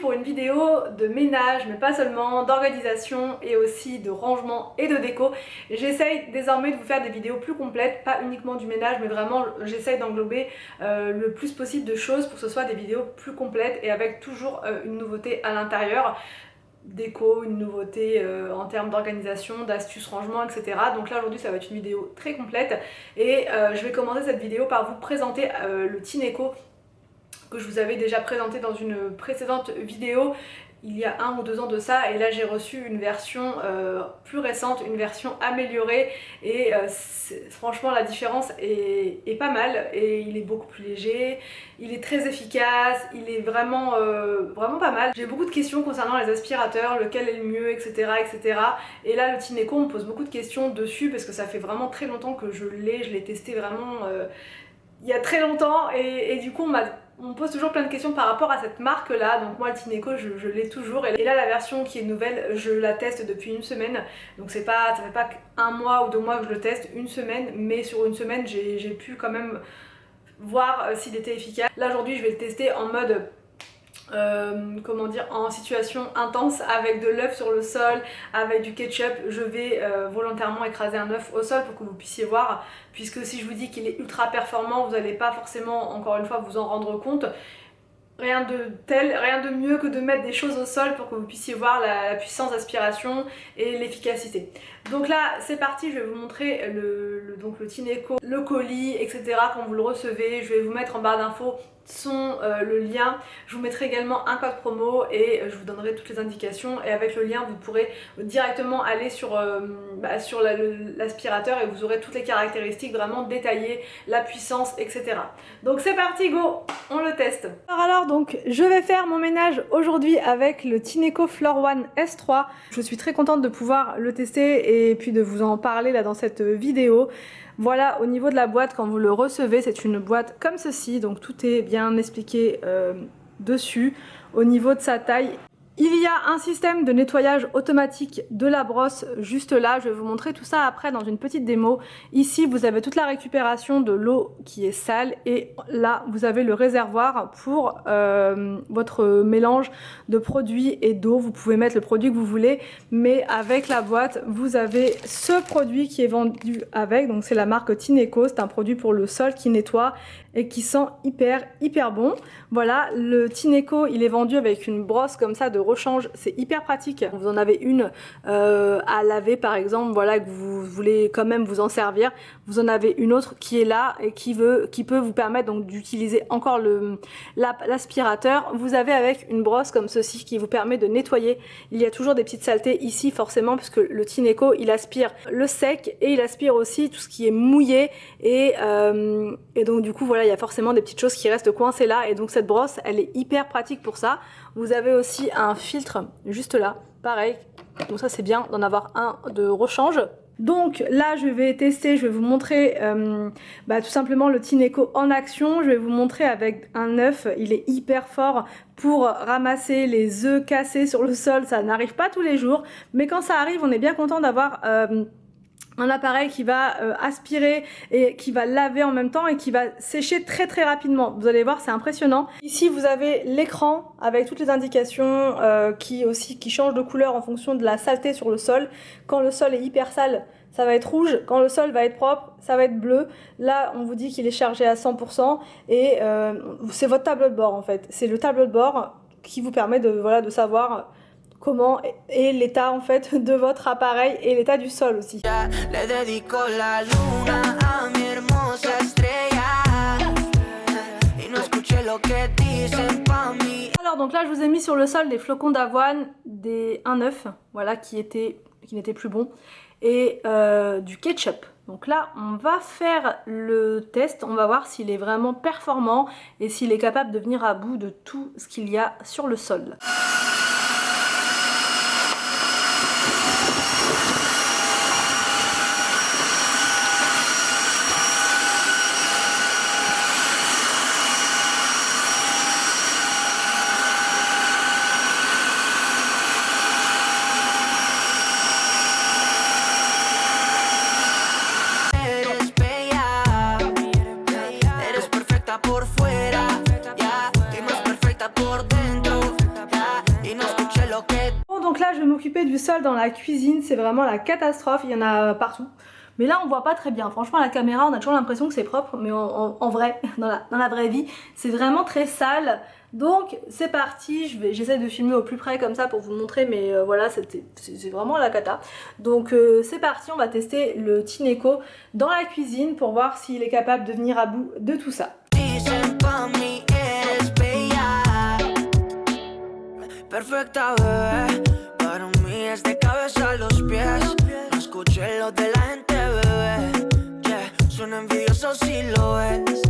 pour une vidéo de ménage, mais pas seulement, d'organisation et aussi de rangement et de déco. J'essaye désormais de vous faire des vidéos plus complètes, pas uniquement du ménage, mais vraiment j'essaye d'englober le plus possible de choses pour que ce soit des vidéos plus complètes et avec toujours une nouveauté à l'intérieur. Déco, une nouveauté en termes d'organisation, d'astuces, rangement, etc. Donc là aujourd'hui ça va être une vidéo très complète et je vais commencer cette vidéo par vous présenter le Tineco que je vous avais déjà présenté dans une précédente vidéo il y a 1 ou 2 ans de ça, et là j'ai reçu une version plus récente, une version améliorée, et franchement la différence est pas mal, et il est beaucoup plus léger, il est très efficace, il est vraiment, vraiment pas mal. J'ai beaucoup de questions concernant les aspirateurs, lequel est le mieux, etc. etc. Et là le Tineco, on me pose beaucoup de questions dessus parce que ça fait vraiment très longtemps que je l'ai testé vraiment il y a très longtemps, et du coup on me pose toujours plein de questions par rapport à cette marque là. Donc moi le Tineco je l'ai toujours, et là la version qui est nouvelle je la teste depuis une semaine, donc ça fait pas 1 mois ou 2 mois que je le teste, une semaine, mais sur une semaine j'ai pu quand même voir s'il était efficace. Là aujourd'hui je vais le tester en mode comment dire, en situation intense, avec de l'œuf sur le sol, avec du ketchup. Je vais volontairement écraser un œuf au sol pour que vous puissiez voir, puisque si je vous dis qu'il est ultra performant, vous n'allez pas forcément, encore une fois, vous en rendre compte. Rien de mieux que de mettre des choses au sol pour que vous puissiez voir la puissance d'aspiration et l'efficacité. Donc là c'est parti, je vais vous montrer donc le Tineco, le colis, etc. quand vous le recevez. Je vais vous mettre en barre d'infos le lien, je vous mettrai également un code promo et je vous donnerai toutes les indications, et avec le lien vous pourrez directement aller sur l'aspirateur et vous aurez toutes les caractéristiques vraiment détaillées, la puissance, etc. Donc c'est parti, go, on le teste. Alors donc je vais faire mon ménage aujourd'hui avec le Tineco Floor One S3. Je suis très contente de pouvoir le tester et puis de vous en parler là dans cette vidéo. Voilà, au niveau de la boîte, quand vous le recevez, c'est une boîte comme ceci, donc tout est bien expliqué dessus. Au niveau de sa taille, il y a un système de nettoyage automatique de la brosse juste là. Je vais vous montrer tout ça après dans une petite démo. Ici vous avez toute la récupération de l'eau qui est sale, et là vous avez le réservoir pour votre mélange de produits et d'eau. Vous pouvez mettre le produit que vous voulez, mais avec la boîte vous avez ce produit qui est vendu avec, donc c'est la marque Tineco. C'est un produit pour le sol qui nettoie et qui sent hyper bon. Voilà, le Tineco il est vendu avec une brosse comme ça de rechange, c'est hyper pratique. Vous en avez une à laver par exemple, voilà, que vous voulez quand même vous en servir, vous en avez une autre qui est là et qui peut vous permettre donc d'utiliser encore l'aspirateur. Vous avez avec une brosse comme ceci qui vous permet de nettoyer. Il y a toujours des petites saletés ici forcément, puisque le Tineco il aspire le sec et il aspire aussi tout ce qui est mouillé, et donc du coup voilà, il y a forcément des petites choses qui restent coincées là, et donc cette brosse elle est hyper pratique pour ça. Vous avez aussi un filtre juste là, pareil, donc ça c'est bien d'en avoir un de rechange. Donc là je vais tester, je vais vous montrer tout simplement le Tineco en action. Je vais vous montrer avec un œuf, il est hyper fort pour ramasser les œufs cassés sur le sol. Ça n'arrive pas tous les jours, mais quand ça arrive on est bien content d'avoir un appareil qui va aspirer et qui va laver en même temps et qui va sécher très rapidement. Vous allez voir, c'est impressionnant. Ici vous avez l'écran avec toutes les indications qui changent de couleur en fonction de la saleté sur le sol. Quand le sol est hyper sale, ça va être rouge. Quand le sol va être propre, ça va être bleu. Là on vous dit qu'il est chargé à 100%, et c'est votre tableau de bord en fait. C'est le tableau de bord qui vous permet de savoir comment est l'état en fait de votre appareil et l'état du sol aussi. Alors donc là je vous ai mis sur le sol des flocons d'avoine, un œuf, voilà, qui n'était plus bon, et du ketchup. Donc là on va faire le test, on va voir s'il est vraiment performant et s'il est capable de venir à bout de tout ce qu'il y a sur le sol. Por fuera, yeah, y más perfecta por dentro, yeah. donc là je vais m'occuper du sol dans la cuisine, c'est vraiment la catastrophe, il y en a partout. Mais là on voit pas très bien, franchement à la caméra on a toujours l'impression que c'est propre, mais en vrai, dans la vraie vie, c'est vraiment très sale. Donc c'est parti, j'essaie de filmer au plus près comme ça pour vous montrer, mais voilà c'est vraiment la cata. Donc c'est parti, on va tester le Tineco dans la cuisine pour voir s'il est capable de venir à bout de tout ça. Perfecta bebé, para mí es de cabeza a los pies. No escuché lo de la gente, bebé. Yeah, son envidiosos si lo ves.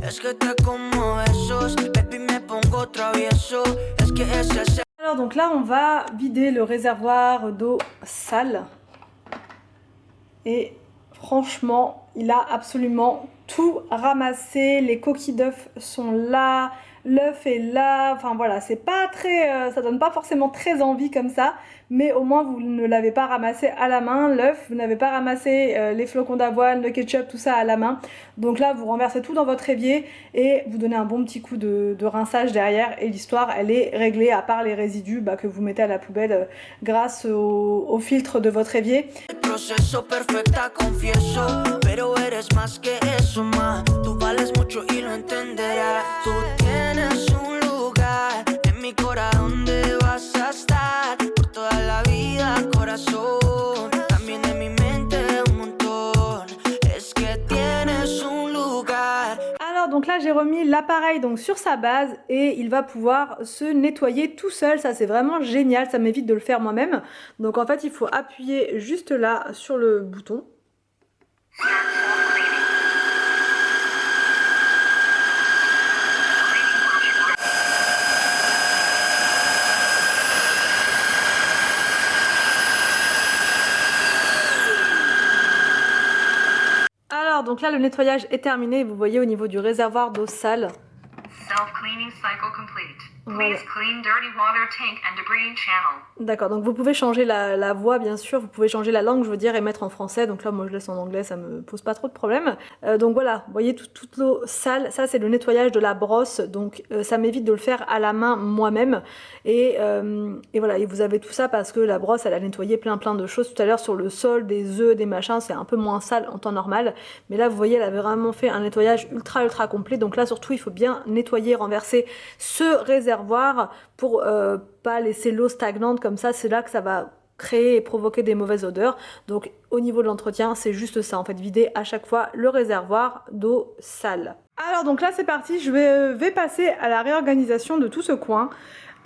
Es que te como esos, baby me pongo travieso. Es que ese es. Alors donc là on va vider le réservoir d'eau sale. Et franchement, il a absolument tout ramassé. Les coquilles d'œufs sont là. L'œuf est là, enfin voilà, c'est pas très, ça donne pas forcément très envie comme ça, mais au moins vous ne l'avez pas ramassé à la main, l'œuf, vous n'avez pas ramassé les flocons d'avoine, le ketchup, tout ça à la main. Donc là vous renversez tout dans votre évier et vous donnez un bon petit coup de rinçage derrière et l'histoire elle est réglée, à part les résidus que vous mettez à la poubelle grâce au filtre de votre évier. Proceso perfecta, confieso, pero eres más que eso, ma. Tú vales mucho y lo entenderás. Tú tienes un lugar en mi corazón donde vas a estar por toda la vida, corazón. También en mi mente un montón. Es que tienes un lugar. Alors donc là j'ai remis l'appareil donc sur sa base et il va pouvoir se nettoyer tout seul, ça c'est vraiment génial, ça m'évite de le faire moi-même. Donc en fait il faut appuyer juste là sur le bouton. Alors donc là le nettoyage est terminé, vous voyez au niveau du réservoir d'eau sale. Self-cleaning cycle complete. Please Voilà. clean dirty water tank and debris channel. D'accord, donc vous pouvez changer la voix bien sûr, vous pouvez changer la langue je veux dire et mettre en français, donc là moi je laisse en anglais, ça me pose pas trop de problème. Donc voilà, vous voyez toute l'eau sale, ça c'est le nettoyage de la brosse, donc ça m'évite de le faire à la main moi-même. Et voilà, et vous avez tout ça parce que la brosse elle a nettoyé plein de choses tout à l'heure sur le sol, des œufs, des machins, c'est un peu moins sale en temps normal. Mais là vous voyez elle avait vraiment fait un nettoyage ultra complet, donc là surtout il faut bien nettoyer, renverser ce réservoir pour pas laisser l'eau stagnante comme ça, c'est là que ça va créer et provoquer des mauvaises odeurs. Donc au niveau de l'entretien c'est juste ça en fait, vider à chaque fois le réservoir d'eau sale. Alors donc là c'est parti, je vais passer à la réorganisation de tout ce coin.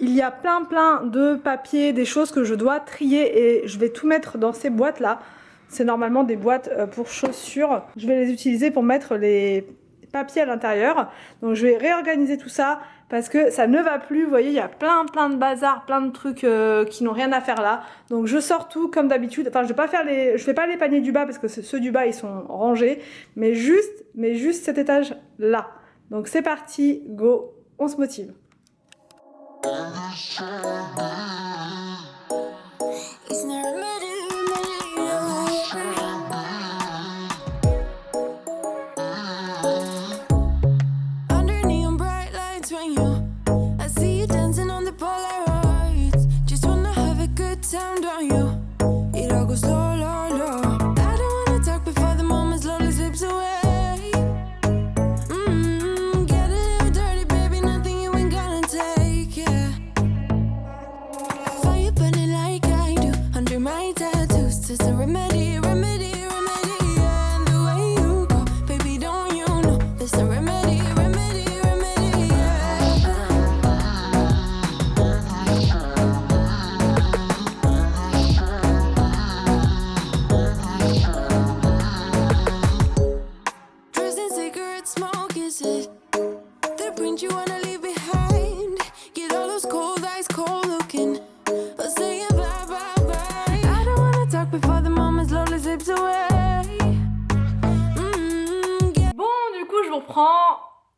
Il y a plein de papiers, des choses que je dois trier et je vais tout mettre dans ces boîtes là. C'est normalement des boîtes pour chaussures, je vais les utiliser pour mettre les papiers à l'intérieur. Donc je vais réorganiser tout ça parce que ça ne va plus, vous voyez il y a plein de bazar, plein de trucs qui n'ont rien à faire là. Donc je sors tout comme d'habitude, enfin je fais pas les paniers du bas parce que ceux du bas ils sont rangés, mais juste cet étage là. Donc c'est parti, go, on se motive.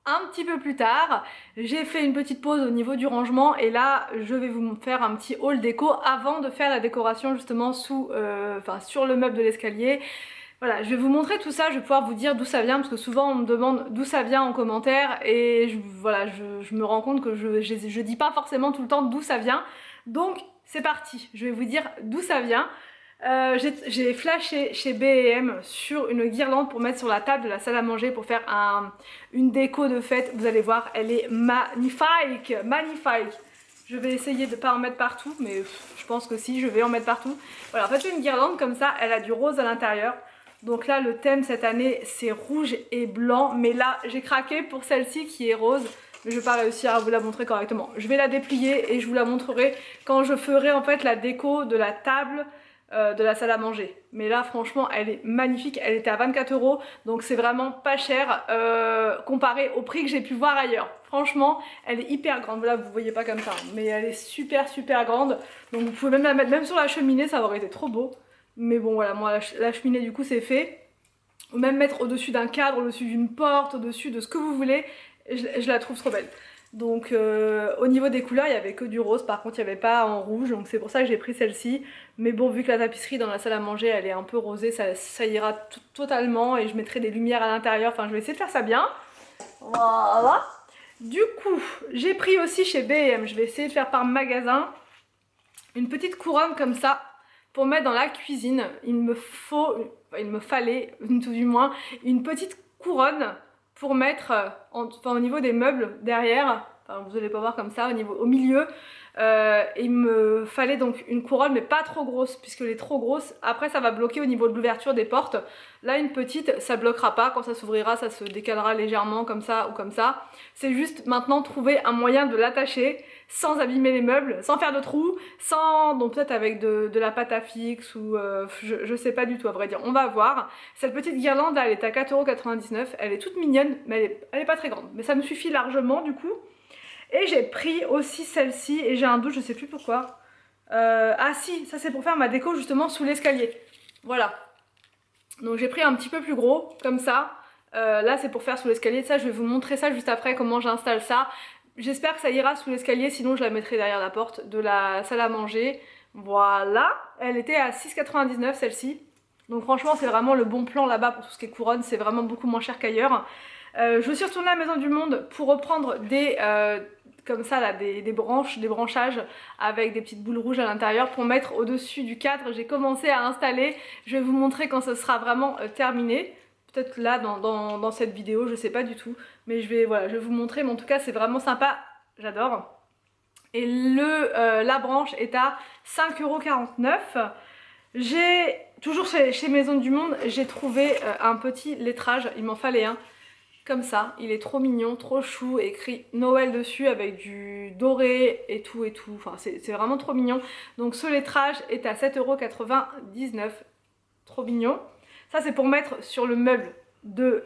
Un petit peu plus tard, j'ai fait une petite pause au niveau du rangement et là je vais vous faire un petit haul déco avant de faire la décoration justement sur le meuble de l'escalier. Voilà, je vais vous montrer tout ça, je vais pouvoir vous dire d'où ça vient parce que souvent on me demande d'où ça vient en commentaire et je me rends compte que je dis pas forcément tout le temps d'où ça vient. Donc c'est parti, je vais vous dire d'où ça vient. J'ai flashé chez B&M sur une guirlande pour mettre sur la table de la salle à manger pour faire une déco de fête. Vous allez voir, elle est magnifique, magnifique. Je vais essayer de ne pas en mettre partout, mais je pense que si, je vais en mettre partout. Voilà, en fait une guirlande comme ça, elle a du rose à l'intérieur. Donc là le thème cette année c'est rouge et blanc, mais là j'ai craqué pour celle-ci qui est rose. Mais je vais pas réussir à vous la montrer correctement. Je vais la déplier et je vous la montrerai quand je ferai en fait la déco de la table de la salle à manger. Mais là franchement elle est magnifique, elle était à 24 €, donc c'est vraiment pas cher comparé au prix que j'ai pu voir ailleurs. Franchement elle est hyper grande, là vous voyez pas comme ça, mais elle est super grande, donc vous pouvez même la mettre même sur la cheminée, ça aurait été trop beau. Mais bon voilà, moi la cheminée du coup c'est fait. Ou même mettre au-dessus d'un cadre, au-dessus d'une porte, au-dessus de ce que vous voulez, je la trouve trop belle. Donc au niveau des couleurs il n'y avait que du rose, par contre il n'y avait pas en rouge, donc c'est pour ça que j'ai pris celle-ci. Mais bon, vu que la tapisserie dans la salle à manger elle est un peu rosée, ça ira totalement, et je mettrai des lumières à l'intérieur, enfin je vais essayer de faire ça bien. Voilà. Du coup j'ai pris aussi chez B&M, je vais essayer de faire par magasin, une petite couronne comme ça pour mettre dans la cuisine. Il me fallait tout du moins une petite couronne pour mettre au niveau des meubles derrière, enfin, vous allez pas voir comme ça, au milieu. Il me fallait donc une couronne, mais pas trop grosse, puisque elle est trop grosse, après ça va bloquer au niveau de l'ouverture des portes. Là une petite, ça bloquera pas, quand ça s'ouvrira ça se décalera légèrement comme ça ou comme ça. C'est juste maintenant trouver un moyen de l'attacher sans abîmer les meubles, sans faire de trous, sans, donc peut-être avec de la pâte à fixe ou je sais pas du tout à vrai dire, on va voir. Cette petite guirlande là, elle est à 4,99 €, elle est toute mignonne, mais elle est pas très grande, mais ça me suffit largement du coup. Et j'ai pris aussi celle-ci, et j'ai un doute, je sais plus pourquoi. Ah si, ça c'est pour faire ma déco justement sous l'escalier. Voilà. Donc j'ai pris un petit peu plus gros, comme ça. Là c'est pour faire sous l'escalier, ça je vais vous montrer ça juste après, comment j'installe ça. J'espère que ça ira sous l'escalier, sinon je la mettrai derrière la porte de la salle à manger. Voilà, elle était à 6,99 € celle-ci. Donc franchement c'est vraiment le bon plan là-bas pour tout ce qui est couronne, c'est vraiment beaucoup moins cher qu'ailleurs. Je suis retournée à Maison du Monde pour reprendre des comme ça là, des branchages avec des petites boules rouges à l'intérieur pour mettre au-dessus du cadre. J'ai commencé à installer, je vais vous montrer quand ce sera vraiment terminé. Peut-être là dans cette vidéo, je sais pas du tout, mais je vais vous montrer, mais en tout cas c'est vraiment sympa, j'adore. Et la branche est à 5,49 €. J'ai toujours chez Maison du Monde, j'ai trouvé un petit lettrage, il m'en fallait un. Comme ça, il est trop mignon, trop chou, écrit Noël dessus avec du doré et tout, enfin c'est vraiment trop mignon. Donc ce lettrage est à 7,99 €, trop mignon. Ça c'est pour mettre sur le meuble de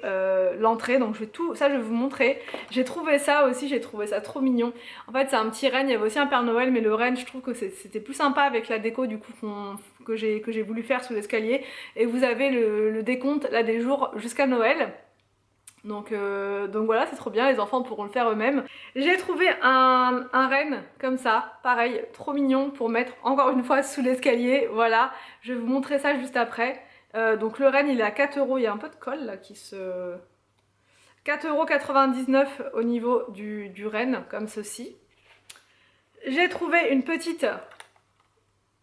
l'entrée, donc je vais vous montrer. J'ai trouvé ça aussi, j'ai trouvé ça trop mignon. En fait c'est un petit renne, il y avait aussi un Père Noël, mais le renne je trouve que c'était plus sympa avec la déco du coup que j'ai voulu faire sous l'escalier. Et vous avez le décompte là des jours jusqu'à Noël. Donc voilà, c'est trop bien, les enfants pourront le faire eux-mêmes. J'ai trouvé un renne comme ça, pareil, trop mignon pour mettre encore une fois sous l'escalier. Voilà, je vais vous montrer ça juste après. Donc le renne il est à 4 €, il y a un peu de colle là qui se... 4,99 € au niveau du renne, comme ceci. J'ai trouvé une petite...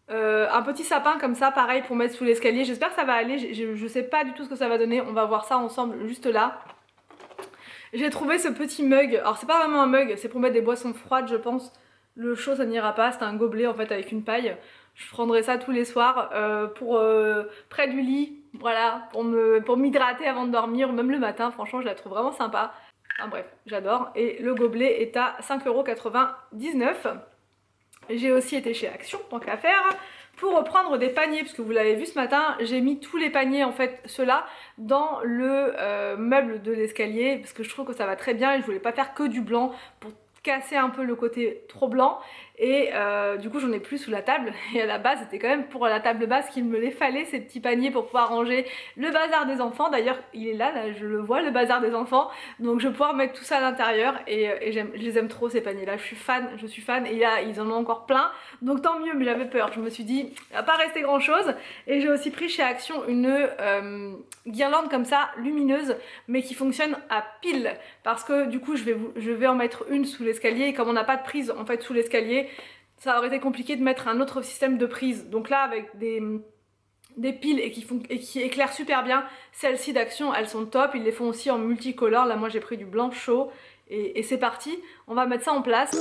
un petit sapin comme ça, pareil pour mettre sous l'escalier. J'espère que ça va aller, je sais pas du tout ce que ça va donner, on va voir ça ensemble juste là. J'ai trouvé ce petit mug, alors c'est pas vraiment un mug, c'est pour mettre des boissons froides je pense. Le chaud ça n'ira pas, c'est un gobelet en fait avec une paille. Je prendrai ça tous les soirs près du lit, voilà, pour m'hydrater avant de dormir, même le matin, franchement je la trouve vraiment sympa. Enfin bref, j'adore. Et le gobelet est à 5,99 €. J'ai aussi été chez Action, tant qu'à faire, pour reprendre des paniers, parce que vous l'avez vu ce matin, j'ai mis tous les paniers, en fait, ceux-là, dans le meuble de l'escalier, parce que je trouve que ça va très bien et je voulais pas faire que du blanc pour casser un peu le côté trop blanc. Et du coup j'en ai plus sous la table, et à la base c'était quand même pour la table basse qu'il me les fallait, ces petits paniers pour pouvoir ranger le bazar des enfants. D'ailleurs il est là, je le vois, le bazar des enfants, donc je vais pouvoir mettre tout ça à l'intérieur. Et je les aime trop ces paniers là, je suis fan, et là ils en ont encore plein, donc tant mieux. Mais j'avais peur, je me suis dit il va pas rester grand chose. Et j'ai aussi pris chez Action une guirlande comme ça, lumineuse, mais qui fonctionne à pile, parce que du coup je vais en mettre une sous l'escalier, et comme on n'a pas de prise en fait sous l'escalier, ça aurait été compliqué de mettre un autre système de prise. Donc là, avec des piles et qui éclairent super bien, celles-ci d'Action, elles sont top. Ils les font aussi en multicolore. Là, moi, j'ai pris du blanc chaud et c'est parti. On va mettre ça en place.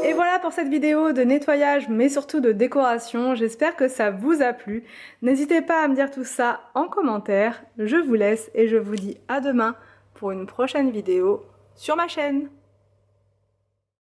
Et voilà pour cette vidéo de nettoyage mais surtout de décoration, j'espère que ça vous a plu. N'hésitez pas à me dire tout ça en commentaire, je vous laisse et je vous dis à demain pour une prochaine vidéo sur ma chaîne.